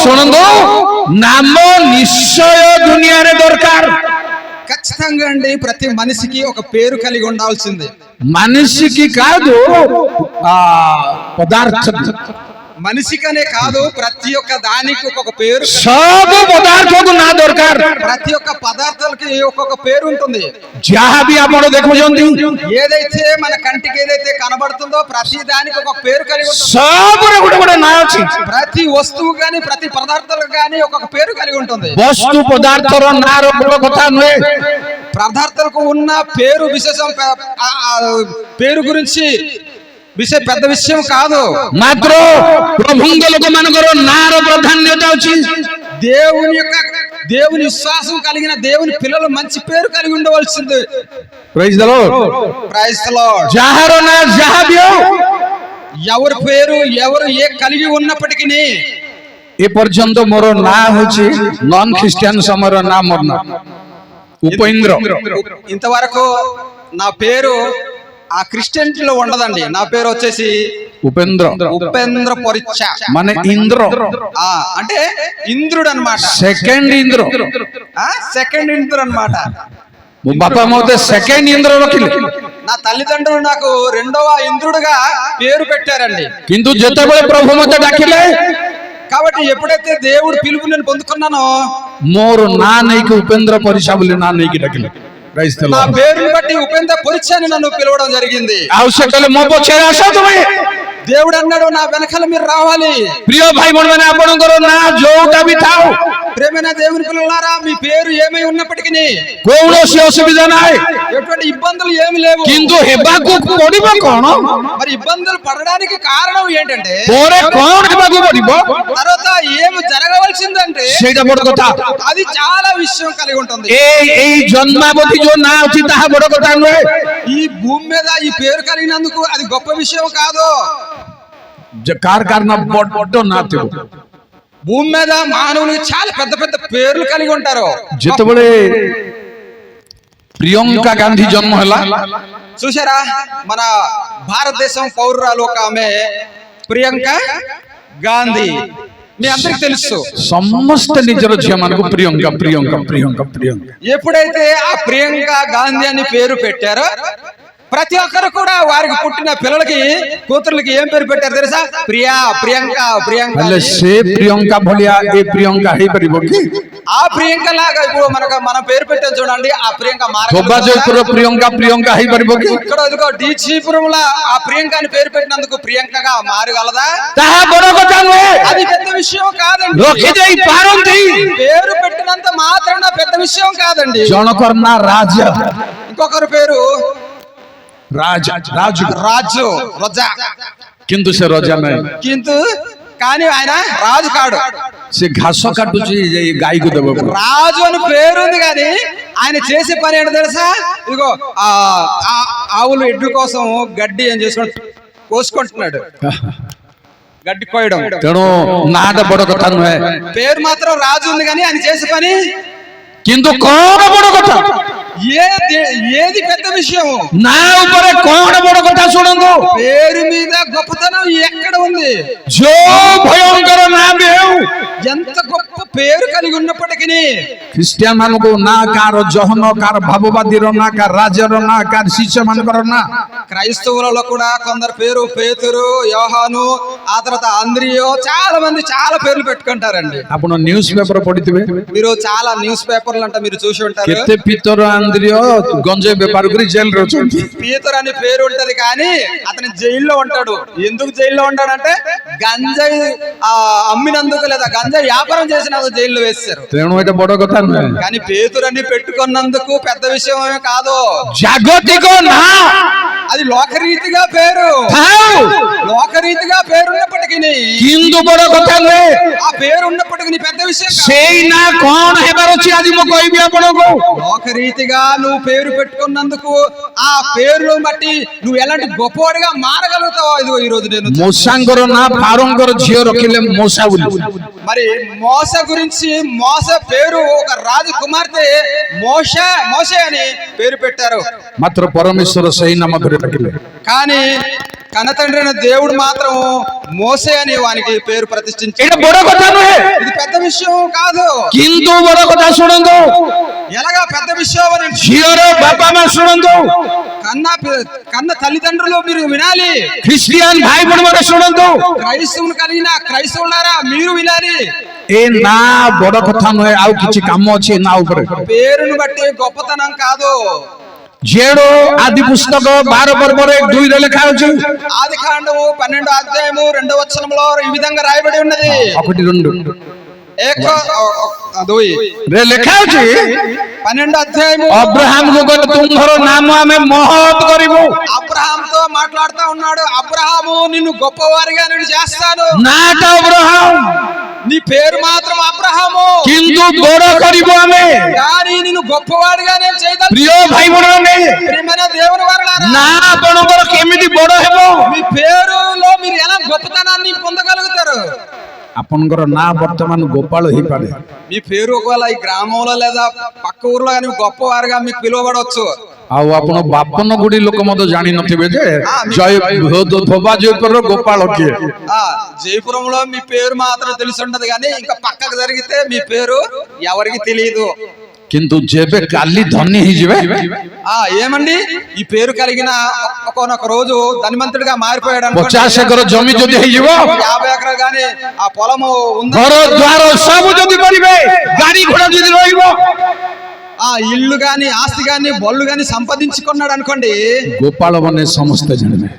ଶୁଣନ୍ତୁ, ନାମ ନିଶ୍ଚୟ ଦୁନିଆରେ ଦରକାର। ఖచ్చితంగా అండి ప్రతి మనిషికి ఒక పేరు కలిగి ఉండాల్సిందే. మనిషికి కాదు, పదార్థ మనిషికనే కాదు, ప్రతి ఒక్క దానికి ఒక్కొక్క పేరు. ସବୁ ପଦାର୍ଥକୁ ନା ଦରକାର। ప్రతి ఒక్క పదార్థాలకి ఒక్కొక్క పేరు ఉంటుంది. ଯାହା ବି ଆପଣ ଦେଖୁଛନ୍ତି, ఏదైతే మన కంటికి ఏదైతే కనబడుతుందో ప్రతి దానికి ఒక్కొక్క పేరు కలిగి ఉంటుంది. ସବୁରେ ଗୋଟେ ଗୋଟେ ନାଁ ଅଛି। ప్రతి వస్తువు గాని ప్రతి పదార్థాలకు గాని ఒక్కొక్క పేరు కలిగి ఉంటుంది. ବସ୍ତୁ ପଦାର୍ଥର ନାଁର ବଡ କଥା ନୁହେଁ। పదార్థాలకు ఉన్న పేరు విశేషం, పేరు గురించి పెద్ద విషయం కాదు. ମାତ୍ର ପ୍ରଭୁଙ୍କ ଲୋକମାନଙ୍କର ନାଁର ପ୍ରାଧାନ୍ୟତା ଅଛି। దేవుని విశ్వాసం కలిగిన దేవుని పిల్లలు మంచి పేరు కలిగి ఉండవలసింది. Praise the lord, praise the lord. ଯାହାର ନାଁ ଯାହା ବି ହଉ, ఎవరి పేరు ఎవరు ఏ కలిగి ఉన్నప్పటికీ, ଏ ପର୍ଯ୍ୟନ୍ତ ମୋର ନାଁ ହଉଛି ନନ୍ ଖ୍ରୀଷ୍ଟିଆନ ସମୟର ନାଁ ମୋର ନାଁ ଉପେନ୍ଦ୍ର। ఇంతవరకు నా పేరు ఆ క్రిస్టియన్లో ఉండదండి. నా పేరు వచ్చేసి ఉపేంద్ర పరీక్ష, ମାନେ ఇంద్ర, అంటే ఇంద్రుడు అన్నమాట. సెకండ్ ఇంద్ర, సెకండ్ ఇంద్రుడు అన్నమాట. ମୋ ବାପା ମତେ ସେକେଣ୍ଡ ఇంద్ର ରଖିଲେ। నా తల్లిదండ్రులు నాకు రెండవ ఇంద్రుడుగా పేరు పెట్టారండి. କିନ୍ତୁ ଯେତେବେଳେ ପ୍ରଭୁ ମତେ ଡାକିଲେ, కాబట్టి ఎప్పుడైతే దేవుడు పిలుపు నేను పొందుకున్నానో, ମୋର ନାଁ ନେଇକି ଉପେନ୍ଦ୍ର ପରିଛା ବୋଲି ନାଁ ନେଇକି ଡାକିଲେ। నా పేరుని బట్టి ఉపేంద్ర పొరిచ అని నన్ను పిలవడం జరిగింది. ଆଉ ସେ କହିଲେ ମୋ ପଛରେ ଆସ ତୁମେ। దేవుడు అన్నాడు, నా వెనకాల మీరు రావాలి. ପ୍ରିୟ ଭାଇ ଭଉଣୀ ମାନେ, ଆପଣଙ୍କର ନାଁ ଯୋଉଟା ବି ଥାଉ, ప్రేమైన దేవుని పిల్లలారా, మీ పేరు ఏమై ఉన్నప్పటికీ କୌଣସି ଅସୁବିଧା ନାହିଁ, ఎటువంటి ఇబ్బందులు ఏమి లేవు. କିନ୍ତୁ ହେବାକୁ ପଡିବ କଣ? మరి ఇబ్బందులు పడడానికి కారణం ఏంటంటే, ପରେ କଣ ହେବାକୁ ପଡିବ, తర్వాత ఏమి జరగవలసిందంటే ସେଇଟା ବଡ କଥା। అది చాలా విషయం కలిగి ఉంటుంది. ଏଇ ଜନ୍ମାବଧି ଯୋଉ ନାଁ ଅଛି ତାହା ବଡ କଥା ନୁହେଁ। ఈ భూమి మీద ఈ పేరు కలిగినందుకు అది గొప్ప విషయం కాదు. कार ना बड़ ना थे భూమి మీద మానవునికి చాలా పెద్ద పెద్ద పేర్లు కలిగి ఉంటారు. जितेबले प्रियंका गांधी जन्म है, చూసారా, మన భారతదేశం పౌరురాలు ఒక ఆమె ప్రియాంక గాంధీ. మీ అందరికి తెలుసు, समस्त निजर झिया मन को प्रियंका प्रियंका प्रियंका प्रियंका ఎప్పుడైతే ఆ ప్రియాంక గాంధీ అని పేరు పెట్టారో, ప్రతి ఒక్కరు కూడా వారికి పుట్టిన పిల్లలకి కూతుర్లకి ఏం పేరు పెట్టారు తెలుసా? ప్రియా, ప్రియాంక, ప్రియాంక. से प्रियंका भलिया ए प्रियंका है परिबो की ఆ ప్రియాంక లాగా ఇప్పుడు మన పేరు పెట్టాం చూడండి, ఆ ప్రియాంక गोबाजयपुर प्रियंका प्रियंका है परिबो की ఇక్కడ ఇదిగో డీచీపురంలో ఆ ప్రియాంక అని పేరు పెట్టినందుకు ప్రియాంకగా మారగలదా? ताहा बड़ कथा नहे, అది పెద్ద విషయం కాదండి. रखि देई पारंती, పేరు పెట్టినంత మాత్రాన పెద్ద విషయం కాదండి. जनकर ना राजा, ఇంకొకరు పేరు राजा राजू రాజు, రజా. किंतु से राजा नहीं, కానీ ఆయన రాజు కాడు. से घास काटुची गाय को देबो। రాజు అని పేరు ఉంది కానీ ఆయన చేసే పని ఏంటో తెలుసా? ఇదిగో ఆవులు ఎడ్ల కోసం గడ్డి ఏం కోసుకుంటున్నాడు, గడ్డి కోయడం. तेणु नाटा बड़ कथा नुहे, పేరు మాత్రం రాజు ఉంది కానీ ఆయన చేసే పని किंतु कौन बड़ कथा, ఏది పెద్ద విషయం? ना ऊपर कौन बड़ कथा सुनंदो, పేరు మీద గొప్పతనం ఎక్కడ ఉంది? जो भयंकर ना बेउ ఎంత గొప్ప పేరు కలిగి ఉన్నప్పటికీ ख्रिस्टियन मान को ना कार जहन कार भाववादी ना कार राजर ना कार शिष्य मान ना, క్రైస్తవులలో కూడా కొందరు పేరు పేతురు, యోహాను, ఆ తర్వాత అంద్రియో, చాలా మంది చాలా పేర్లు పెట్టుకుంటారండి. आपण न्यूज पेपर पढिथिबे, మీరు చాలా న్యూస్ పేపర్లు అంట మీరు చూసి ఉంటారు. केते पितर आंद्रियो गंजे व्यापार करी जेल रो छथि। పీతర్ అని పేరు ఉంటది కానీ అతను జైల్లో ఉంటాడు. ఎందుకు జైల్లో ఉంటాడంటే గంజాయి అమ్మినందుకు లేదా గంజాయి వ్యాపారం చేసినందుకు జైల్లో వేశారు. तेणु एटा बड़ कथा न, కానీ పేతురు అని పెట్టుకున్నందుకు పెద్ద విషయం ఏమీ కాదు. जागतिक ना అది లోకరీతిగా పేరు, లోకరీతిగా పేరు ఉన్నప్పటికీ किंतु बड़ कथा न, ఆ పేరు ఉన్నప్పటికీ పెద్ద విషయం కాదు. सेई ना कोन हेबार अछि आज मो कहबी आपण को। లోకరీతిగా నువ్వు పేరు పెట్టుకున్నందుకు ఆ పేరును బట్టి నువ్వు ఎలాంటి గొప్పవాడిగా మారగలుగుతావు. ఇదిగో ఈ రోజు నేను मोसांगर ना फारंगर झियो रखिले मोसा बोली, మరి మోస గురించి మోసే పేరు ఒక రాజు కుమార్తె మోషే అని పేరు పెట్టారు. मात्र परमेश्वर सही नाम धरे रखिले కానీ కన్నతండ్రి అయిన దేవుడు మాత్రం మోసే అని వానికి పేరు ప్రతిష్ఠించాడు. एटा बड़ कथा नहे ఇది పెద్ద విషయం కాదు. किंतु बड़ कथा शुणंतु ఎలాగా పెద్ద విషయం అని झियर बापा मा शुणंतु కన్న తల్లిదండ్రులు మీరు వినాలి. क्रिश्चियन भाई बहन माने शुणंतु క్రైస్తవులు కలిగిన క్రైస్తవులారా మీరు వినాలి. ए ना बड़ कथा नहे आउ किछि काम अछि ना ऊपर పేరును బట్టి గొప్పతనం కాదు. जेडो आदि पुस्तक 12 पर्वर 1-2 रे लिखा अछि ఆది కాండము 12వ అధ్యాయము 2వ వచనంలో ఈ విధంగా రాయబడి ఉన్నది. 1-2 रे लिखा अछि 12వ అధ్యాయము अब्राहम को कहले तुम्हारो नाम हमें महत करिबो అబ్రహాముతో మాట్లాడుతూ ఉన్నాడు. అబ్రహాము నిన్ను గొప్పవారిగా నేను చేస్తాను. नाट अब्राहम నీ పేరు మాత్రం అబ్రహాము, किंतु बड़ करिबो हमें కానీ నిన్ను గొప్పవాడిగా నేను చేయదను. प्रिय भाई बहन ప్రియమైన దేవుని వారలారా, ना आपनकर केमिति बड़ हेबो మీ పేరులో మీరు ఎలా గొప్పతనాన్ని పొందగలుగుతారు? आपनकर ना वर्तमान गोपाल ही पारे మీ పేరు ఒకవేళ ఈ గ్రామంలో లేదా పక్క ఊర్లో కానీ గొప్పవారుగా మీకు పిలువబడవచ్చు. आउ आपण बापन गुडी लोक मते जानि नथिबे जे जय धोबा जयपुर गोपाल किए జయపురంలో మీ పేరు మాత్రం తెలిసి ఉంటది కానీ ఇంకా పక్కకు జరిగితే మీ పేరు ఎవరికి తెలియదు. किंतु जेबे काली धनी ही जिवे ఏమండి ఈ పేరు కలిగిన ఒక్కొక్క రోజు ధనవంతుడిగా మారిపోయాడు అనుకోండి. 50 एकर जमी जदी ही जिवो 50 ఎకరాలు గానీ ఆ పొలము ఉంది, घर द्वार सब जदी करिवे गाड़ी घोड़ा जदी रहिबो ఆ ఇల్లు గాని ఆస్తి గాని బళ్ళు గాని సంపాదించుకున్నాడు అనుకోండి. गोपाल बने समस्त जानबे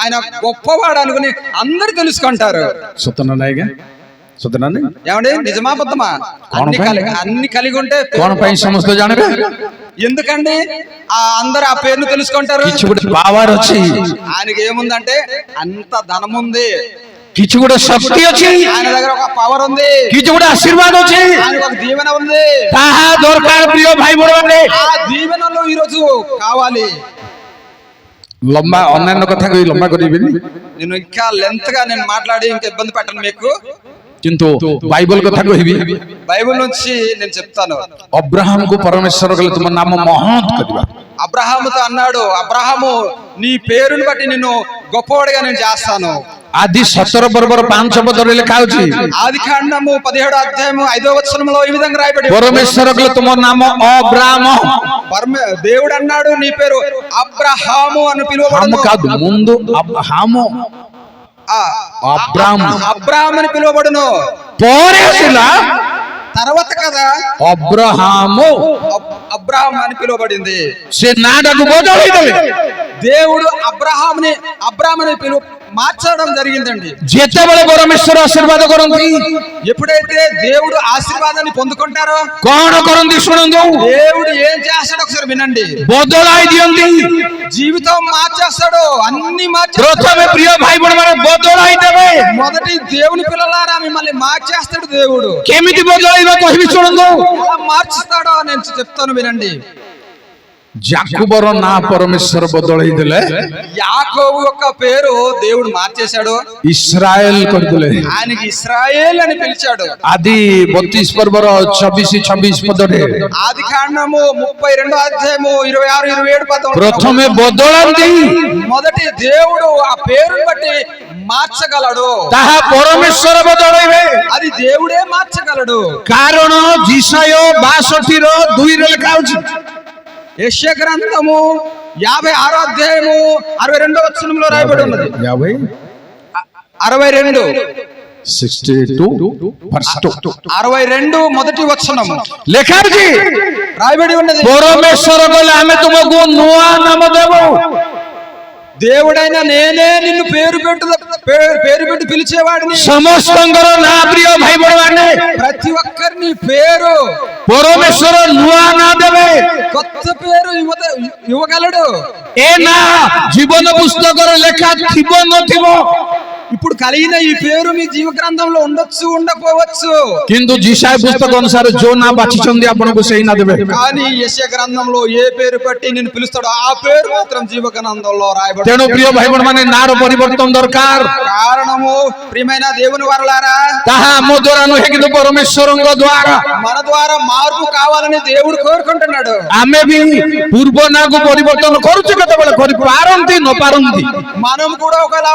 ఆయన గొప్పవాడు అనుకుని అందరు తెలుసుకుంటారు. सतना नायगे सतना नहीं ఏమండి నిజమా అబద్ధమా? అన్ని కలిగి ఉంటే कौन पई समस्त जानबे ఎందుకండి అందరు ఆ పేరును తెలుసుకుంటారు. किछु गुटे पावर अछि ఆయనకి ఏముందంటే అంత ధనం ఉంది, किछु गुटे शक्ति अछि ఆయన దగ్గర ఒక పవర్ ఉంది, किछु गुटे आशीर्वाद अछि ఆయనకు ఒక దీవెన ఉంది. ताहा दरकार प्रिय भाई बहन ఆ దీవెనలు ఈ రోజు కావాలి. लंबा ऑनलाइन कथा कहि लंबा करिबिनी నేను ఇంకా లెంత్ గా నేను మాట్లాడి ఇంకా ఇబ్బంది పెట్టను మీకు. किंतु बाइबल कथा कहिबी బైబిల్ నుంచి నేను చెప్తాను. अब्राहम को परमेश्वर कहले तुम नाम महत करिबा అబ్రహాముతో అన్నాడు, అబ్రహాము నీ పేరుని బట్టి నిన్ను గొప్పవాడిగా నేను చేస్తాను. आदि 17 पर्वर 5 पद रे लिखा अछि ఆది కాండము 17వ అధ్యాయము 5వ వచనంలో ఈ విధంగా రాయబడి परमेश्वर कहले तुम नाम अब्राहम దేవుడు అన్నాడు నీ పేరు అబ్రహాము అని हम పిలువబడును. కాదు ముందు అబ్రాహము అబ్రాహం అబ్రహాం అని పిలువబడును. పోరేసిలా తర్వాత కదా అబ్రాహము అబ్రహాం అని పిలువబడింది. से नाडకు బోధైదలే దేవుడు అబ్రహాం అని మార్చడం జరిగిందండి. जेतेबेले परमेश्वर आशीर्वाद करंती ఎప్పుడైతే దేవుడు ఆశీర్వాదాన్ని పొందుకుంటారో कोन करंती सुनंदो దేవుడు ఏం చేస్తాడో ఒకసారి వినండి. బోధలాయి दियंती జీవితం మార్చేస్తాడు, అన్ని మార్చేస్తాడు. प्रथमे प्रिय भाई बहन माने बदलाई देबे మొదటి దేవుని పిల్లలారా మిమ్మల్ని మార్చేస్తాడు దేవుడు. केमिति बदलाइबा कहिबि सुनंदो ఎలా మార్చుతాడో నేను చెప్తాను వినండి. యాకోబుర నా పరమేశ్వర బదలై దేలే యాకోబు యొక్క పేరు దేవుడు మార్చేశాడు, ఇశ్రాయేల్ కర్దులే ఆయనకి ఇశ్రాయేల్ అని పిలిచాడు. ఆది 32 पर्वर 26 పదరే ఆది కాండము 32వ అధ్యాయము 26 27 పదములు ప్రథమే బదలంతి మొదటి దేవుడు ఆ పేరుని బట్టి మార్చగలడు. ତାହା ପରମେଶ୍ୱର ବଦଳାଇବେ అది దేవుడే మార్చగలడు. କାରଣ ଜିସାୟ 62 ର 2 ରେ ଲେଖା ଅଛି యెషయా గ్రంథము 56వ అధ్యాయము 62వ వచనంలో రాయబడి ఉన్నది. 62 62 verse 2 62 మొదటి వచనము ଲେଖା ଅଛି రాయబడి ఉన్నది. ପରମେଶ୍ୱର କହିଲେ ଆମେ ତୁମକୁ ନୂଆ ନାମ ଦେବୁ దేవుడైన నేనే నిన్ను పేరు పెట్టి పిలిచేవాడిని. ସମସ୍ତଙ୍କର ନାଁ ପ୍ରିୟ ଭାଇ ଭଉଣୀମାନେ ప్రతి ఒక్కరిని పేరు ପରମେଶ୍ୱର ନୂଆ ନାଁ ଦେବେ కొత్త పేరు ఇవ్వగలడు. ଏ ନାଁ ଜୀବନ ପୁସ୍ତକରେ ଲେଖା ଥିବ ନଥିବ ఈ ఇప్పుడు కలిగిన ఈ పేరు మీ జీవ గ్రంథంలో ఉండొచ్చు ఉండకపోవచ్చు, কিন্তু যিশায় পুস্তক অনুসারে জো না বাছিଛନ୍ତି ଆପଣଙ୍କୁ ସେଇ ନା ଦେବେ। కానీ యెషయా గ్రంథంలో ఏ పేరు బట్టి నిన్ను పిలుస్తాడో ఆ పేరు మాత్రం జీవ గ్రంథంలో రాయబడి। ତେଣୁ ପ୍ରିୟ ଭାଇ ଭଉଣୀ ମାନେ ନାର ପରିବର୍ତ୍ତନ ଦରକାର। కారణము ప్రియమైన దేవుని వారలారా, ତାହା ଆମ ଦ୍ୱାରା ନୁହେଁ କିନ୍ତୁ ପରମେଶ୍ୱରଙ୍କ ଦ୍ୱାରା। మన ద్వారా మార్పు కావాలని దేవుడు కోరుకుంటున్నాడు। ଆମେ ବି ପୂର୍ବ ନାଁକୁ ପରିବର୍ତ୍ତନ କରୁଛୁ, କେତେବେଳେ କରିପାରନ୍ତି ନ ପାରନ୍ତି, మనం కూడా ఒకవేళ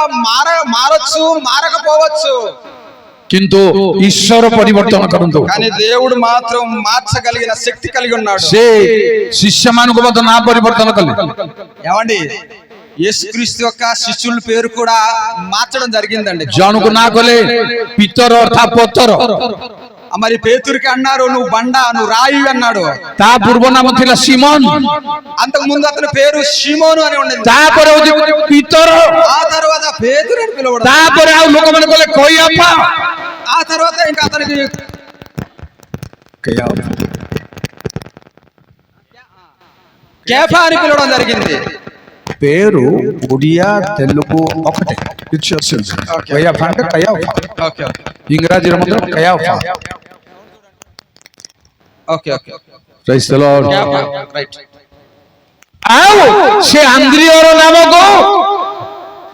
మారొచ్చు మారకపోవచ్చు, କିନ୍ତୁ ଈଶ୍ୱର ପରିବର୍ତ୍ତନ କରନ୍ତୁ। కానీ దేవుడు మాత్రం మార్చగలిగిన శక్తి కలిగి ఉన్నాడు। ସେ ଶିଷ୍ୟମାନଙ୍କୁ ମଧ୍ୟ ନାଁ ପରିବର୍ତ୍ତନ କଲେ। ఏమండి, యేసుక్రీస్తు యొక్క శిష్యుల పేరు కూడా మార్చడం జరిగిందండి। ଜଣକୁ ନାଁ କଲେ ପିତର ଅର୍ଥାତ୍ ପତର, మరి పేతురికి అన్నారు నువ్వు బండ, నువ్వు రాయి అన్నాడు। ତା ପୂର୍ବ ନାମ ଥିଲା ସିମୋନ, అంతకు ముందు అతని పేరు షిమోను అని ఉండేది। ତାପରେ ହଉଛି ପିତର, ఆ తర్వాత పేతురు అని పిలవడం, ତାପରେ ଆଉ ଲୋକମାନେ କହିଲେ କୟଫା, ఆ తర్వాత ఇంకా అతనికి కేఫా అని పిలవడం జరిగింది। పేరు ఒడియా తెలుగు ఒకటే, କିଛି ଅସୁବିଧା ନାହିଁ। କୟାଫା అంటే కయాఫా, ఓకే ఇంగ్రాజీలో మాత్రం Caiaphas. Okay okay praise the Lord. కేఫా, రైట్। ଆଉ ସେ ଆନ୍ଦ୍ରିୟର ନାମକୁ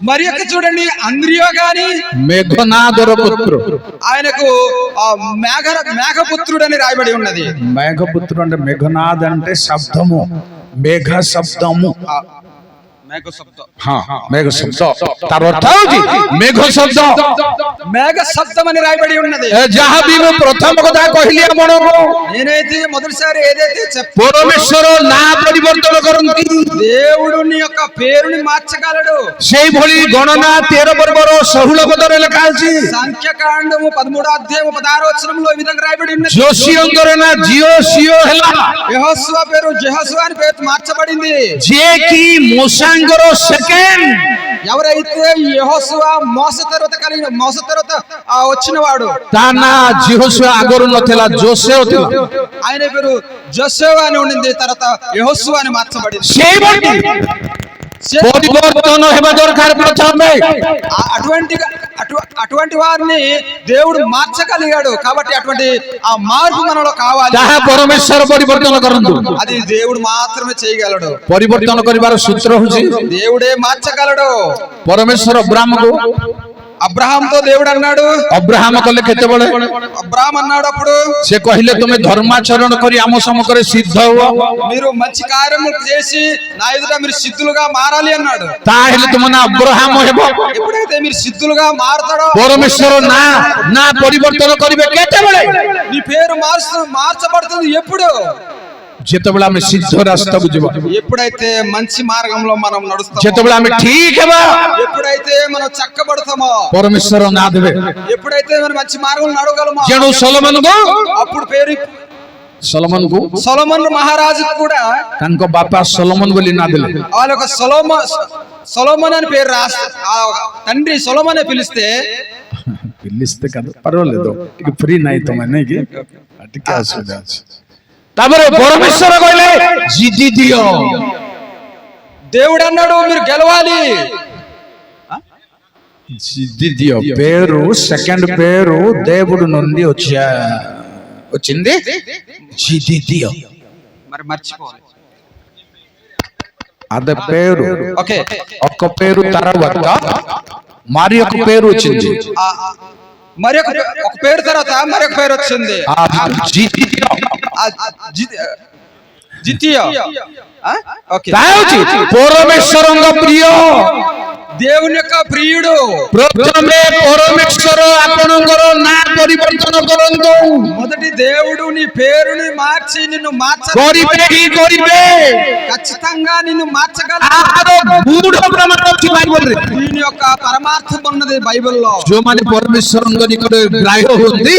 మరి యొక్క చూడండి, అంద్రియో గాని మేఘనాదର పుత్ర, ఆయనకు మేఘపుత్రుడు అని రాయబడి ఉన్నది। మేఘపుత్రుడు అంటే మేఘనాద్ అంటే శబ్దము, మేఘ శబ్దము, మేఘ శబ్దం, మేఘ శబ్ଦ ତାର ଅର୍ଥ ହେଉଛି ମେଘ ଶବ୍ଦ। మేఘ శబ్దం అని రాయబడి ఉన్నది। ଯାହା ବି ମୁଁ ପ୍ରଥମ କଥା କହିଲି ଆପଣଙ୍କୁ, నేనైతే మొదటిసారి ఏదైతే ପରମେଶ୍ୱର ନାଁ ପରିବର୍ତ୍ତନ କରନ୍ତି, దేవుడుని యొక్క పేరుని మార్చగలడు। ସେଇଭଳି ଗଣନା 13 ପର୍ବର 16 ପଦରେ ଲେଖା ଅଛି। సంఖ్యాకాండము 13వ అధ్యాయము 16వ వచనంలో ఈ విధంగా రాయబడి ఉన్నది। ଯୋଶୀଙ୍କର ନାଁ ଜିଓସିଓ ହେଲା, యెహోషువ పేరు జెహోషువ అని పేరు మార్చబడింది। ଯିଏ କି మూసాଙ୍କର సెకండ్, ఎవరైతే యెహోషువ మోస తర్వాత వచ్చిన వాడు, ତା ନାଁ ଜିହୋଶୁଆ ଆଗରୁ ନଥିଲା, ଜୋସେଫ ଥିଲା। ఆయన పేరు జోసెఫ్ అని ఉండింది, తర్వాత యెహోషువ అని మార్చబడింది। ସେଇଭଳି ପରିବର୍ତ୍ତନ ହେବା ଦରକାର ପ୍ରଥମେ। అటువంటి వారిని దేవుడు మార్చగలిగాడు, కాబట్టి అటువంటి ఆ మార్పు మనలో కావాలి। ତାହା ପରମେଶ୍ୱର ପରିବର୍ତ୍ତନ କରନ୍ତୁ। అది దేవుడు మాత్రమే చేయగలడు। ପରିବର୍ତ୍ତନ କରିବାର ସୂତ୍ର ହେଉଛି దేవుడే మార్చగలడు। ପରମେଶ୍ୱର ଅବ୍ରାହ୍ମକୁ, అబ్రహాంతో దేవుడు అన్నాడు, ଅବ୍ରାହ୍ମ କଲେ କେତେବେଳେ అబ్రహాం అన్నాడు అప్పుడు, ସେ କହିଲେ ତୁମେ ଧର୍ମାଚରଣ କରି ଆମ ସମ୍ମୁଖରେ ସିଦ୍ଧ ହୁଅ, మీరు మంచి కార్యములు చేసి నా ఎదుట మీరు సిద్ధులుగా మారాలి అన్నాడు। ତାହେଲେ ତୁମ ନାଁ ଅବ୍ରାହ୍ମ ହେବ। ఎప్పుడైతే మీరు సిద్ధులుగా మారతాడో ପରମେଶ୍ୱର ନାଁ ପରିବର୍ତ୍ତନ କରିବେ କେତେବେଳେ? నీ పేరు మార్చబడుతుంది ఎప్పుడు? ଯେତେବେଳେ ଆମେ ସିଦ୍ଧ ରାସ୍ତାକୁ ଯିବା, ఎప్పుడైతే మంచి మార్గంలో మనం నడుస్తామో, ଯେତେବେଳେ ଆମେ ଠିକ ହେବା, ఎప్పుడైతే మనం చక్కబడతామో, ପରମେଶ୍ୱର ନାଁ ଦେବେ। ఎప్పుడైతే మనం మంచి మార్గంలో నడవగలమో, ତେଣୁ ସଲୋମନକୁ అప్పుడు పేరు సొలొమోను మహారాజు కూడా ତାଙ୍କ ବାପା ସଲୋମନ ବୋଲି ନାଁ ଦେଲେ। వాళ్ళ ఒక సొలొమోన్ అని పేరు తండ్రి సొలొమోన్ పిలిస్తే କାదు ପରవాలేదు, ଟିକେ ଫ୍ରି ନାହିଁ ତମେ ନାଇଁ କି, ଟିକେ ଅସୁବିଧା ଅଛି। ତାପରେ ପରମେଶ୍ୱର କହିଲେ ଜିଦି ଦିଅ, దేవుడు అన్నాడు మీరు గెలవాలి, జిది దియో। పేరు సెకండ్ పేరు దేవుడు నుండి వచ్చింది జిది దియో, మరి మర్చిపోవాలి అదే పేరు। ఓకే, ఒక్క పేరు తర్వాత మరి ఒక పేరు వచ్చింది, మరి ఒక పేరు తర్వాత మరి ఒక పేరు వచ్చింది, జితియో। ఓకే, పరమేశ్వరంగ ప్రియ, దేవుని యొక్క ప్రియుడు। ప్రథమే పరమేశ్వర ଆପଣଙ୍କର ନାଁ ପରିବର୍ତ୍ତନ କରନ୍ତୁ। మొదటి దేవుడు నీ పేరుని మార్చి నిన్ను କରିବେ ହିଁ କରିବେ, ఖచ్చితంగా నిన్ను మార్చగలడు। ଆର ଗୂଢ ପ୍ରମାଣ ଅଛି ବାଇବଲରେ। దీని యొక్క పరమార్థం ఉన్నది బైబిల్లో। ଯୋଉମାନେ ପରମେଶ୍ୱରଙ୍କ ନିକଟରେ ଗ୍ରାହ୍ୟ ହୁଅନ୍ତି,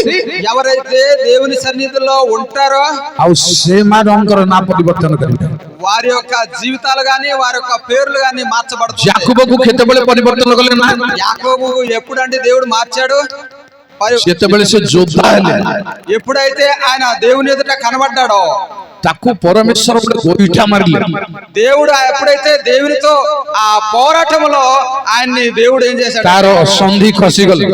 ఎవరైతే దేవుని సన్నిధిలో ఉంటారో ଆଉ ସେମାନଙ୍କର ନାଁ ପରିବର୍ତ୍ତନ କରିବେ। వారి యొక్క జీవితాలు గాని వారి యొక్క పేర్లు గాని మార్చబడతాయి। యాకోబుకు କେତେବେଳେ ପରିବର୍ତ୍ତନ କଲେ ନା? యాకోబు ఎప్పుడంటే దేవుడు మార్చాడు, ସେତେବେଳେ ସେ ଯୋଦ୍ଧା ହେଲେ। ఎప్పుడైతే ఆయన దేవుని ఎదుట కనబడ్డాడో ତାକୁ ପରମେଶ୍ୱର ଗୋଟେ ଗୋଇଠା ମାରିଲେ దేవుడు ఎప్పుడైతే దేవునితో ఆ పోరాటంలో ఆయన్ని దేవుడు ఏం చేశాడు, ତାର ସନ୍ଧି ଖସିଗଲେ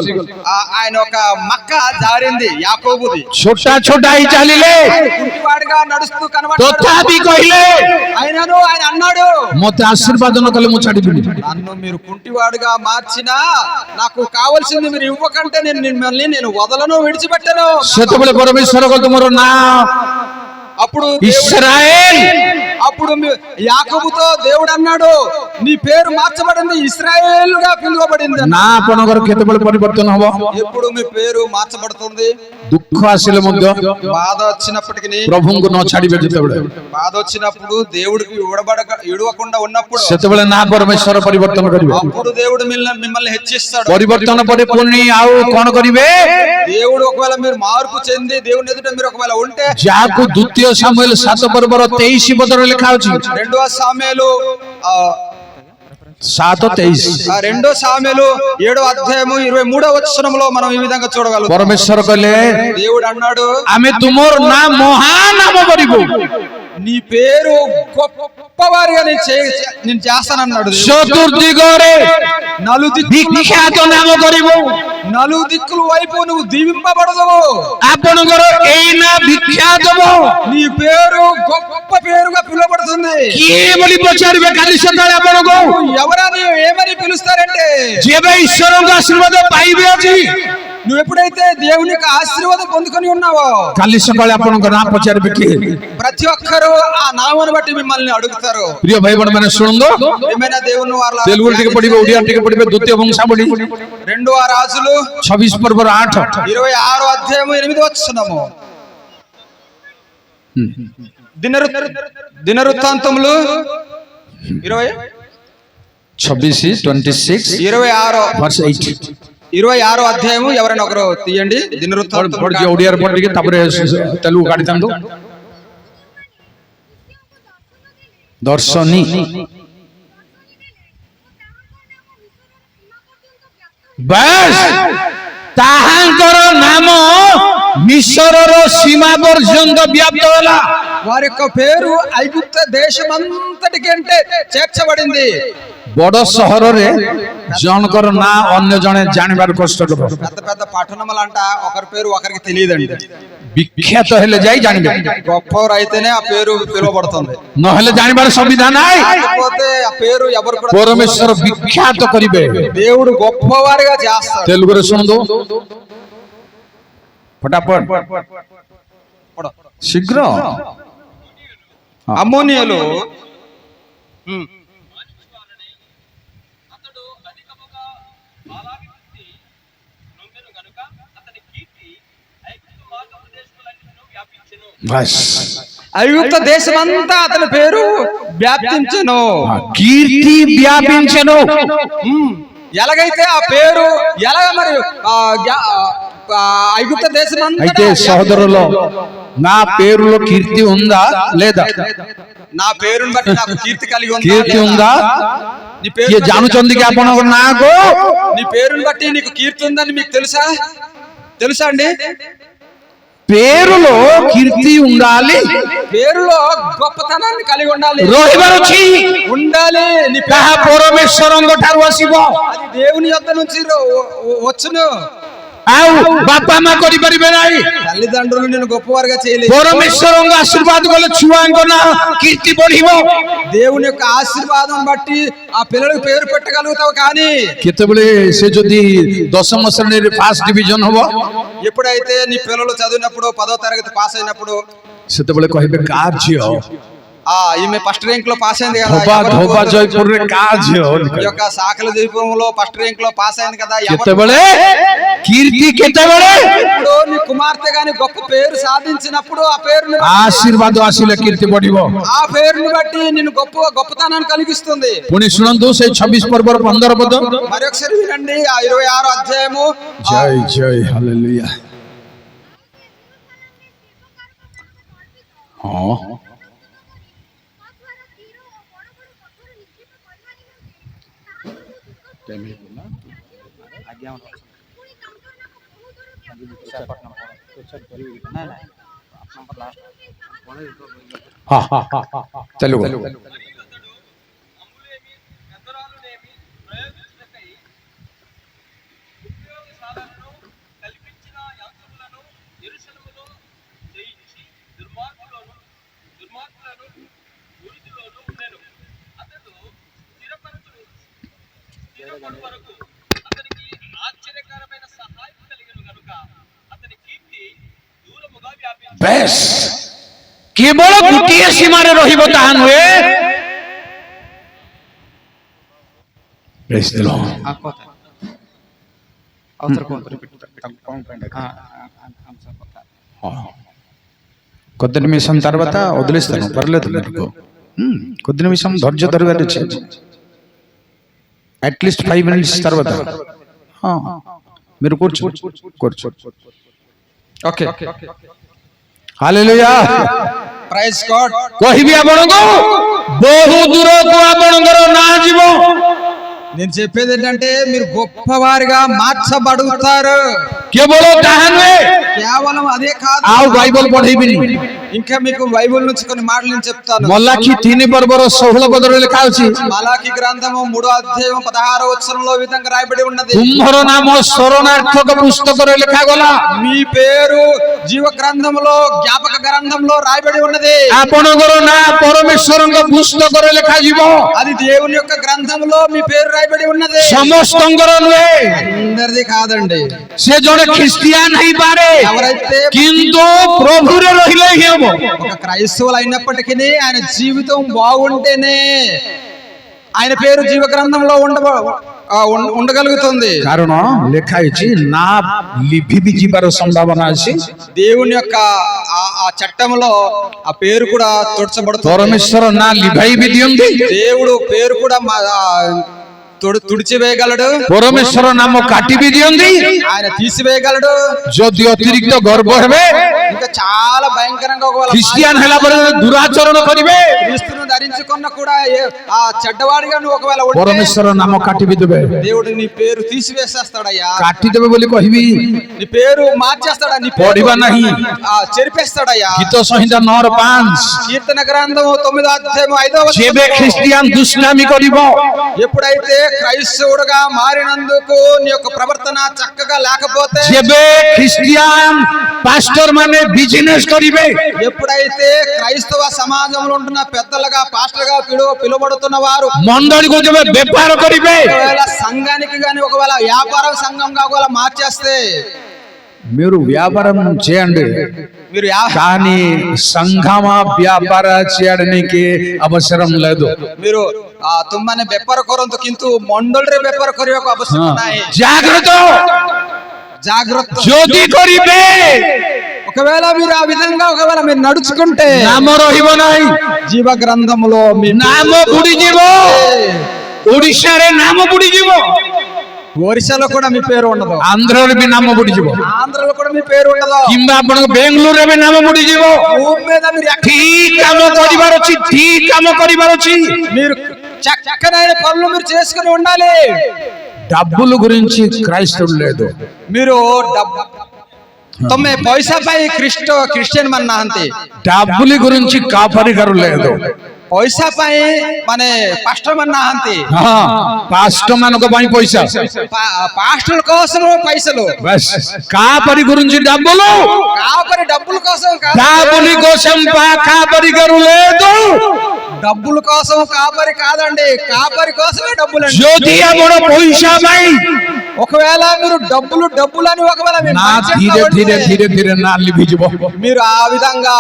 ఆయన ఒక మక్క జారింది యాకోబుది. ଛୋଟା ଛୋଟା ହେଇ ଚାଲିଲେ కుంటివాడిగా నడుస్తూ కనబడ్డాడు. ତଥାପି କହିଲେ అయినను ఆయన అన్నాడు, ମତେ ଆଶୀର୍ବାଦ ନ କଲେ ମୁଁ ଛାଡ଼ିବିନି। నన్ను మీరు కుంటివాడుగా మార్చినా నాకు కావాల్సింది మీరు ఇవ్వకంటే మిమ్మల్ని నేను వదలను, విడిచిపెట్టను. ସେତେବେଳେ ପରମେଶ୍ୱର କହିଲେ ତୁମର ନାଁ అప్పుడు ଇସ୍ରାଏଲ, అప్పుడు యాకోబుతో దేవుడు అన్నాడు, నీ పేరు మార్చబడింది, ఇశ్రాయేల్ గా పిలువబడింది. ନା ଆପଣଙ୍କର କେତେବେଳେ ପରିବର୍ତ୍ତନ ହବ? ఎప్పుడు మీ పేరు మార్చబడుతుంది? ଦୁଃଖ ଆସିଲେ ମଧ୍ୟ బాధ వచ్చినప్పటికీ, ପ୍ରଭୁଙ୍କୁ ନ ଛାଡ଼ିବେ ଯେତେବେଳେ, బాధ వచ్చినప్పుడు, దేవుడికి ఇడవకుండా ఉన్నప్పుడు, ସେତେବେଳେ ନା ପରମେଶ୍ୱର ପରିବର୍ତ୍ତନ କରିବେ। అప్పుడు దేవుడు మిమ్మల్ని హెచ్చిస్తాడు. ପରିବର୍ତ୍ତନ ପରେ ପୁଣି ଆଉ କଣ କରିବେ? దేవుడు ఒకవేళ మీరు మార్పు చెంది దేవుని ఎదుట మీరు ఒకవేళ ఉంటే, ଯାହାକୁ ଦ୍ୱିତୀୟ ସାମୁଏଲ 7 ପର୍ବର 23 ପଦରେ ଲେଖା ଅଛି, 2 సామెలు 7:23, 2 సామెలు 7వ అధ్యాయము 23వ వచనంలో మనం ఈ విధంగా చూడగలం. ପରମେଶ୍ୱର କହିଲେ దేవుడు అన్నాడు, ଆମେ ତୁମର ନା ମହାନାମ କରିବୁ, నీ పేరు గొప్పవారిగా నేను చేస్తానన్నాడు. ଚତୁର୍ଦିଗରେ ବିଖ୍ୟାତ ନାମ କରିବୁ, నలుదిక్కుల వైపు నువ్వు దీవింపబడదు. ଆପଣଙ୍କର ଏଇ ନା ବିଖ୍ୟାତ ହେବ। నీ పేరు గొప్ప పేరుగా పిలువబడుతుంది. କିଏ ବୋଲି ପଚାରିବେ କାଲି ସକାଳେ ଆପଣଙ୍କୁ, ఎవరని ఏమని పిలుస్తారంటే, ଯେବେ ଈଶ୍ୱରଙ୍କ ଆଶୀର୍ବାଦ ପାଇବେ ଆଜି, నువ్వు ఎప్పుడైతే దేవుని యొక్క ఆశీర్వాదం పొందుకొని ఉన్నావో, କାଲି ସକାଳେ ଆପଣଙ୍କ ନାଁ ପଚାରିବେ କିଏ? ప్రతి ఒక్కరు ఆ నామను బట్టి మిమ్మల్ని అడుగుతారు. ପ୍ରିୟ ଭାଇ ଭଉଣୀ ମାନେ ଶୁଣନ୍ତୁ, ఏమైనా దేవుని వాళ్ళ ତେଲୁଗୁ ଟିକେ ପଢିବେ, ଓଡିଆ ଟିକେ ପଢିବେ। ଦ୍ୱିତୀୟ ବଂଶାବଳୀ 2వ రాజులు 26 ପର୍ବର 8, 26వ అధ్యాయము 8వ వచనము. దినవృత్తాంతములు 26 26వ అధ్యాయము. ఎవరైనా ఒకరు తీయండి దినవృత్తాంతములు. ଓଡିଆରେ ପଢିକି ତାପରେ ତେଲୁଗୁ କାଢିଥାନ୍ତୁ। ଦର୍ଶନୀ ବାସ୍, ତାହାଙ୍କର ନାମ ମିଶରର ସୀମା ପର୍ଯ୍ୟନ୍ତ ବ୍ୟାପ୍ତ ହେଲା। వారి యొక్క పేరు ఐగుప్త దేశమంతటికి అంటే చేర్చబడింది. ବଡ ସହରରେ ଜଣଙ୍କର ନାଁ ଅନ୍ୟ ଜଣେ ଜାଣିବାର କଷ୍ଟକର, పెద్ద పెద్ద పట్టణములంట ఒకరి పేరు ఒకరికి తెలియదండి. ବିଖ୍ୟାତ ହେଲେ ଯାଇ ଜାଣିବେ, గొప్పవారు అయితేనే ఆ పేరు పిలువబడుతుంది, ନହେଲେ ଜାଣିବାର ସୁବିଧା ନାହିଁ। లేకపోతే ఆ పేరు ఎవరు కూడా ପରମେଶ୍ୱର ବିଖ୍ୟାତ କରିବେ। దేవుడు గొప్పవారిగా చేస్తాడు. ତେଲୁଗୁରେ ଶୁଣନ୍ତୁ ଫଟାଫଟ, ଶୀଘ୍ର। అమ్మోనియలు ఐగుప్త దేశమంతా అతని పేరు వ్యాపించెను. కీర్తి వ్యాపించెను। ఎలాగైతే ఆ పేరు ఎలాగ మరి ఐగుప్త దేశమంతా, అయితే సహోదరులో నా పేరులో కీర్తి ఉందా లేదా? నా పేరుని బట్టి నాకు కీర్తి కలిగి ఉందా? కీర్తి ఉందా? నీ పేరు କିଏ ଜାଣୁଛନ୍ତି କି ଆପଣଙ୍କ ନାଁକୁ? నీ పేరుని బట్టి నీకు కీర్తి ఉందని మీకు తెలుసా? తెలుసా అండి? పేరులో కీర్తి ఉండాలి, పేరులో గొప్పతనాన్ని కలిగి ఉండాలి, ରହିବାର ଅଛି। ఉండాలి. నీ ତାହା ପରମେଶ୍ୱରଙ୍କ ଠାରୁ ଆସିବ, అది దేవుని యొద్ద నుంచి వచ్చును. ଆଉ ବାପା ମା କରିପାରିବେ ନାହିଁ। తల్లిదండ్రులు నేను గొప్పవారుగా చేయలేదు. ପରମେଶ୍ୱରଙ୍କ ଆଶୀର୍ବାଦ କଲେ ଛୁଆଙ୍କ ନାଁ କୀର୍ତ୍ତି ବଢିବ। దేవుని యొక్క ఆశీర్వాదం బట్టి ఆ పిల్లలకు పేరు పెట్టగలుగుతావు. కానీ କେତେବେଳେ ସେ ଯଦି 10ମ ଶ୍ରେଣୀରେ ଫାଷ୍ଟ ଡିଭିଜନ ହବ, ఎప్పుడైతే నీ పిల్లలు చదివినప్పుడు 10వ తరగతి పాస్ అయినప్పుడు ସେତେବେଳେ କହିବେ କା ଝିଅ, ఈమె ఫస్ట్ ర్యాంక్ లో పాస్ అయింది కదా, ଧୋବା ଜୟପୁରରେ କା ଝିଅ, ఈ యొక్క సాకల ద్వీపంలో ఫస్ట్ ర్యాంక్ లో పాస్ అయింది కదా. କେତେବେଳେ కీర్తి, କେତେବେଳେ ఇప్పుడు నీ కుమార్తె గాని గొప్ప పేరు సాధించినప్పుడు ఆ పేరుని ఆశీర్వాଦ ଆସିଲେ కీర్తి ବଢିବ। ఆ పేరుని బట్టి నిన్ను గొప్పతనాన్ని కలిగిస్తుంది. ପୁଣି ଶୁଣନ୍ତୁ ସେଇ 26 ପର୍ବର 15 ପଦ, మరొకసారి వినండి ఆ 26వ అధ్యాయము. ଜୟ ଜୟ ହାଲେଲୁୟା। ହଁ తెలుగు ବେଶ କେବଳ ଗୋଟିଏ ସୀମାରେ ରହିବ ତାହା ନୁହେଁ। కొద్ది నిమిషం తర్వాత వదిలేస్తాను, పర్లేదు మీకు. కొద్ది నిమిషం ధైర్య ధరగాలి అట్లీస్ట్ 5 minutes తర్వాత మీరు కూర్చో. ఓకే, ହାଲେଲୁୟା ପ୍ରାଇଜ୍ ଗଡ୍। କହିବି ଆପଣଙ୍କୁ ବହୁ ଦୂରକୁ ଆପଣଙ୍କର ନାଁ ଯିବ। నేను చెప్పేది ఏంటంటే మీరు గొప్పవారిగా మార్చబడుతారు। కేవలం ତାହା ନୁହେଁ, కేవలం అదే కాదు, ଆଉ ବାଇବଲ ପଢେଇବିନି। ఇంకా మీకు బైబిల్ నుంచి కొన్ని మాటలు నేను చెప్తాను। మలాఖీ 3 పర్వర 16 పదରେ ଲେଖା ଅଛି। మలాఖీ గ్రంథము 3వ అధ్యాయం 16వ వచనంలో ఈ విధంగా రాయబడి ఉన్నది, ତୁମ୍ଭର ନାମ ସ୍ମରଣାର୍ଥକ ପୁସ୍ତକରେ ଲେଖାଗଲା, మీ పేరు జీవ గ్రంథములో జ్ఞాపక గ్రంథంలో రాయబడి ఉన్నది। ଆପଣଙ୍କର ନାଁ ପରମେଶ୍ୱରଙ୍କ ପୁସ୍ତକରେ ଲେଖାଯିବ। అది దేవుని యొక్క గ్రంథంలో మీ పేరు రాయబడి ఉన్నది। ସମସ୍ତଙ୍କର ନୁହେଁ, అందరిది కాదండి। ସେ ଜଣେ ଖ୍ରୀଷ୍ଟିଆନ ହେଇପାରେ, ఎవరైతే କିନ୍ତୁ ପ୍ରଭୁରେ ରହିଲେ ହିଁ ହେବ। ఒక క్రైస్తవులు అయినప్పటికీ ఆయన జీవితం బాగుంటేనే ఆయన పేరు జీవ గ్రంథంలో ఉండగలుగుతుంది। କାରଣ ଲେଖା ହେଇଛି ନା ଲିଭି ଯିବାର ସମ୍ଭାବନା ଅଛି। దేవుని యొక్క ఆ చట్టంలో ఆ పేరు కూడా తుడచబడుతుంది। పరమేశ్వర నా లిଭାଇ ବି ଦିଅନ୍ତି, దేవుడు పేరు కూడా తుడిచివేయగలడు। ପରମେଶ୍ୱର ନାମ କାଟି ବି ଦିଅନ୍ତି, ఆయన తీసివేయగలడు। ଯଦି ଅତିରିକ୍ତ ଗର୍ବ ହେବେ, ఇంకా చాలా భయంకరంగా ଖ୍ରୀଷ୍ଟିଆନ ହେଲା ପରେ ଦୁରାଚରଣ କରିବେ, క్రీస్తును ధరించుకున్న కూడా ఆ చెడ్డవాడిగా నువ్వు ఒకవేళ ఉంటే ପରମେଶ୍ୱର ନାମ କାଟି ବି ଦେବେ। దేవుడు నీ పేరు తీసివేసేస్తాడయ్యా, କାଟିଦେବେ ବୋଲି କହିବି, నీ పేరు మార్చేస్తాడా, నీ ପଢିବା ନାହିଁ। చెరిపేస్తాడయ్యా। ଗୀତ ସଂହିତା 9:5 కీర్తన గ్రంథం 9వ అధ్యాయం 5వ వచనం, ଯେବେ ଖ୍ରୀଷ୍ଟିଆନ ଦୁଷ୍ଟାମି କରିବ, ఎప్పుడైతే క్రైస్తవుడుగా మారినందుకు నీ యొక్క ప్రవర్తన చక్కగా లేకపోతే, ଯେବେ ଖ୍ରୀଷ୍ଟିଆନ ପାଷ୍ଟର ମାନେ బిజినెస్ କରିବେ, ఎప్పుడైతే క్రైస్తవ సమాజంలో ఉంటున్న పెద్దలుగా పాస్టర్గా పిలువబడుతున్న వారు మండలికి ଯେବେ ବେପାର କରିବେ, ఒకవేళ సంఘానికి గాని ఒకవేళ వ్యాపార సంఘంగా ఒకవేళ మార్చేస్తే, మీరు వ్యాపారం చేయండి మీరు కానీ సంఘమ వ్యాపార చేయడానికి అవసరం లేదు। మీరు తుమ్మనే ಬೆಪ್ಪರ ಕೊರಂತು ಕಿಂತು ಮಂಡಳರೆ ಬೆಪ್ಪರ ಕೊರಿಯಕ್ಕೆ ಅವಶ್ಯಕ ನಾಯಿ। జాగ్రత్త జ్యోతి కొరిబే, ఒకవేళ మీరు ఆ విధంగా ఒకవేళ మీరు నడుచుకుంటే నామ రహిబ ନାହିଁ, జీవ గ్రంథములో మీ నామ బుడిଯିବ, ఓడిశాରେ నామ బుడిଯିବ, ఒరిస్సాలో కూడా మీ పేరు ఉండదు, ఆంధ్రాలో ବି నామ బుడిଯିବ, ఆంధ్రలో కూడా మీ పేరు ఉండదు, କିମ୍ବା ଆପଣଙ୍କ ବେଙ୍ଗଲୁରରେ ବି నామ బుడిଯିବ। భూమి మీద మీరు ଠିକ କାମ କରିବାର ଅଛି, ଠିକ କାମ କରିବାର ଅଛି, మీరు చక్కనైన పనులు మీరు చేసుకుని ఉండాలి। డబ్బుల గురించి క్రైస్తవుడు లేదు, మీరు తొమ్మే పైసా పై క్రిస్టియన్ మన నాంతి, డబ్బుల గురించి కాపరిగారు లేదు, పైసా పై ମାନେ పాస్టర్ మన నాంతి, పాస్టర్ మనకు పై పైసా, పాస్టర్ కోసం పైసలు, బస్ కాపరి గురించి డబ్బులు, కాపరి డబ్బుల కోసం కాదు, డబ్బుల కోసం కాపరిగారు లేదు, డబ్బుల కోసం కాపరి కాదండి, కాపరి కోసమే డబ్బులు। జ్యోతి అబడ పైసా పై ఒకవేళ మీరు డబ్బులు అని ఒకవేళ ధీరే ధీరే ధీరే ధీరే నా లిభిଯିବ, మీరు ఆ విధంగా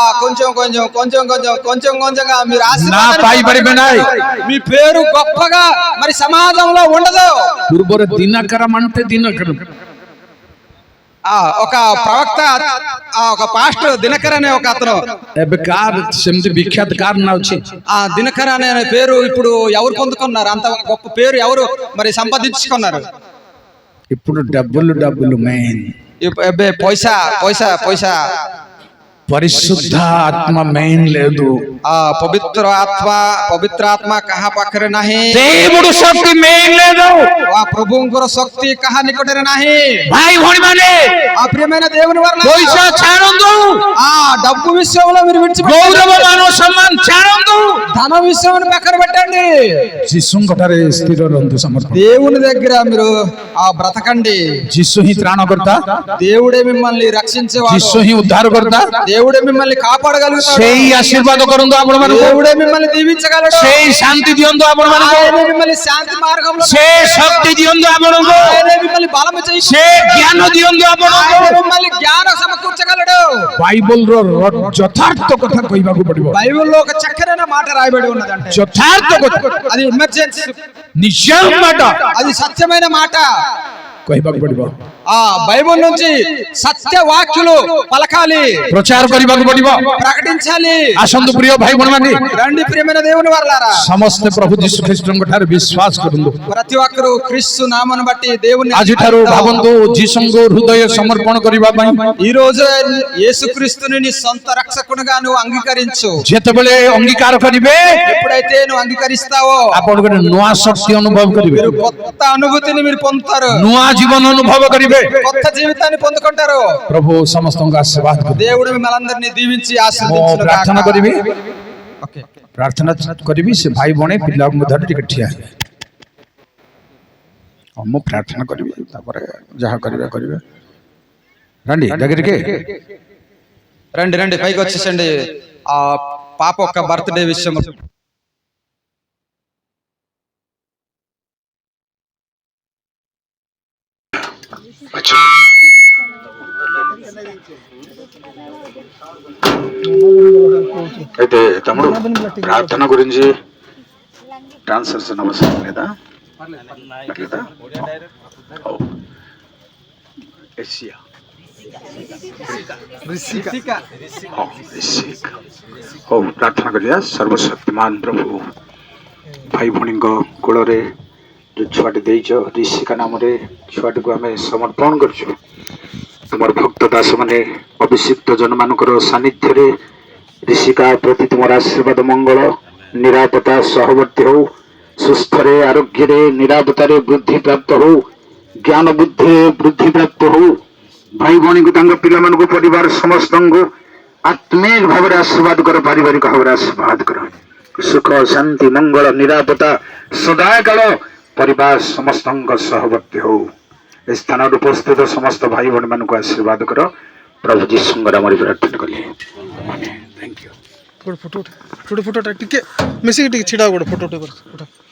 కొంచెంగా మీరు నా పై పరిబే ନାହିଁ, మీ పేరు గొప్పగా మరి సమాజంలో ఉండదు। పూర్వరే దినకరం అంటే దినకరం, ఒక ప్రవక్త ఒక పాస్టర్ దినకర్ అనే ఒక అతను, ଏବେ కార్ సెମିତି విఖ్యాత కార్ నా వచ్చి ఆ దినకర్ అనే పేరు ఇప్పుడు ఎవరు పొందుకున్నారు, అంత గొప్ప పేరు ఎవరు మరి సంపాదించుకున్నారు? ఇప్పుడు డబ్బులు మెయిన్, పైసా పరిశుద్ధ ఆత్మ మెయిన్ లేదు, పవిత్ర ఆత్మ కహా పాఖరే ନାହିଁ, దేవుడు శక్తి మెయిన్ లేదు, ఆ ప్రభువుଙ୍କର శక్తి కహా నికటରେ ନାହିଁ। ଭାଇ ଭଉଣୀ ମାନେ ఆ ప్రియమైన దేవుని వలన ପଇସା ଛାଡ଼ନ୍ତୁ, డబ్బు విషయంలో మీరు విడిచిపెట్టండి, ଗୌରବ ମାନ ସମ୍ମାନ ଛାଡ଼ନ୍ତୁ, ధన విషయం పక్కన పెట్టండి, ଯୀଶୁଙ୍କ ଠାରେ ସ୍ଥିର ରୁହନ୍ତୁ, ସମର୍ପଣ। దేవుని దగ్గర మీరు బ్రతకండి। ଯୀଶୁ ହିଁ ତ୍ରାଣକର୍ତ୍ତା, దేవుడే మిమ్మల్ని రక్షించేవాడు, ଯୀଶୁ ହିଁ ଉଦ୍ଧାରକର୍ତ୍ତା। దేవుడే మిమ్మల్ని కాపాడగలుగుతాడు, ସେଇ ଆଶୀର୍ବାଦ କରନ୍ତୁ ଆପଣମାନଙ୍କୁ, దేవుడే మిమ్మల్ని దీవించగలడు, ସେଇ ଶାନ୍ତି ଦିଅନ୍ତୁ ଆପଣମାନଙ୍କୁ, ఆయనే మిమ్మల్ని శాంతి మార్గంలో ସେ ଶକ୍ତି ଦିଅନ୍ତୁ ଆପଣଙ୍କୁ, ఆయనే మిమ్మల్ని బలము చేయి, ସେ ଜ୍ଞାନ ଦିଅନ୍ତୁ ଆପଣଙ୍କୁ। ఆయనే మిమ్మల్ని జ్ఞానం సమకూర్చగలడు। ବାଇବଲର ଯଥାର୍ଥ କଥା କହିବାକୁ ପଡିବ, బైబిల్లో ఒక చక్కనైన మాట రాయబడి ఉన్నదంటే ଯଥାର୍ଥ କଥା, అది ఎమర్జెన్సీ, ନିଜ మాట అది సత్యమైన మాట। କହିବାକୁ ପଡିବ, ఆ బైబిల్ నుంచి సత్య వాక్యులు పలకాలి, ପ୍ରଚାର କରିବାକୁ ପଡିବ। ప్రకటించాలి। ଆସନ୍ତୁ ପ୍ରିୟ ଭାଇ ଭଉଣୀମାନେ, రండి ప్రియమైన దేవుని వర్లారా, ସମସ୍ତେ ପ୍ରଭୁ ଯୀଶୁ ଖ୍ରୀଷ୍ଟଙ୍କ ଠାରେ ବିଶ୍ୱାସ କରନ୍ତୁ। ప్రతి ఒక్కరు క్రీస్తు నామను బట్టి దేవుని ଆଜିଠାରୁ ଭାବନ୍ତୁ ଯୀଶୁଙ୍କୁ ହୃଦୟ ସମର୍ପଣ କରିବା ପାଇଁ। ఈ రోజు యేసుక్రీస్తుని నీ సొంత రక్షకునిగా నువ్వు అంగీకరించు। ଯେତେବେଳେ ଅଙ୍ଗୀକାର କରିବେ, ఎప్పుడైతే నువ్వు అంగీకరిస్తావో ଆପଣ ଗୋଟେ ନୂଆ ଶକ୍ତି ଅନୁଭବ କରିବେ, మీరు కొత్త అనుభూతిని మీరు పొందుతారు, ନୂଆ ଜୀବନ ଅନୁଭବ କରିବେ। కొత్త జీవితాన్ని పొందుకుంటారు। ପ୍ରଭୁ ସମସ୍ତଙ୍କୁ ଆଶୀର୍ବାଦ କରିବେ। దేవుడు మిమ్మల్ని అందరినీ దీవించి ମୁଁ ఆశీర్వదించును ପ୍ରାର୍ଥନା గాక। କରିବି, ఓకే, ପ୍ରାର୍ଥନା କରିବି, ସେ ଭାଇ ଭଉଣୀ ପିଲାଙ୍କ ମଧ୍ୟରେ ଟିକେ ଠିଆ ହେବେ। ହଁ, ମୁଁ ପ୍ରାର୍ଥନା କରିବି, ତାପରେ ଯାହା କରିବେ କରିବେ। రండి దగ్గరికి, రండి రండి పైకి వచ్చేసండి। ఆ పాప యొక్క బర్త్డే విషయం అయితే తమ్ముడు ప్రార్థన గురించి ట్రాన్స్ఫర్స్ అవసరం లేదా? పర్లేదా? एशिया हो प्रार्थना करिया। सर्वशक्तिमान प्रभु भाई भौणी कूल जो छुआटे देच ऋषिका नाम छुआटी को आम समर्पण कर तुम भक्त दास मैंने अभिषिक्त जन मानकर सानिध्य ऋषिका प्रति तुम आशीर्वाद मंगल निरापत्ता सहवर्ती हो, सुस्थ आरोग्य निरापत्तार वृद्धि प्राप्त हो, ज्ञान बुद्धि वृद्धि प्राप्त हो, भाई भौणी को पिला को परिवार समस्त को आत्मिक भाव आशीर्वाद कर, पारिवारिक भाव आशीर्वाद कर, सुख शांति मंगल निरापत्ता सदाकाल परिवार समस्त सहवर्ती हो। स्थान उपस्थित समस्त भाई भौणी मान को आशीर्वाद कर, प्रभु जीशु नाम प्रार्थना कली। Thank you. फोटो फोटो टिके मिसिक टिके छिड़ा गोटे फोटो टिके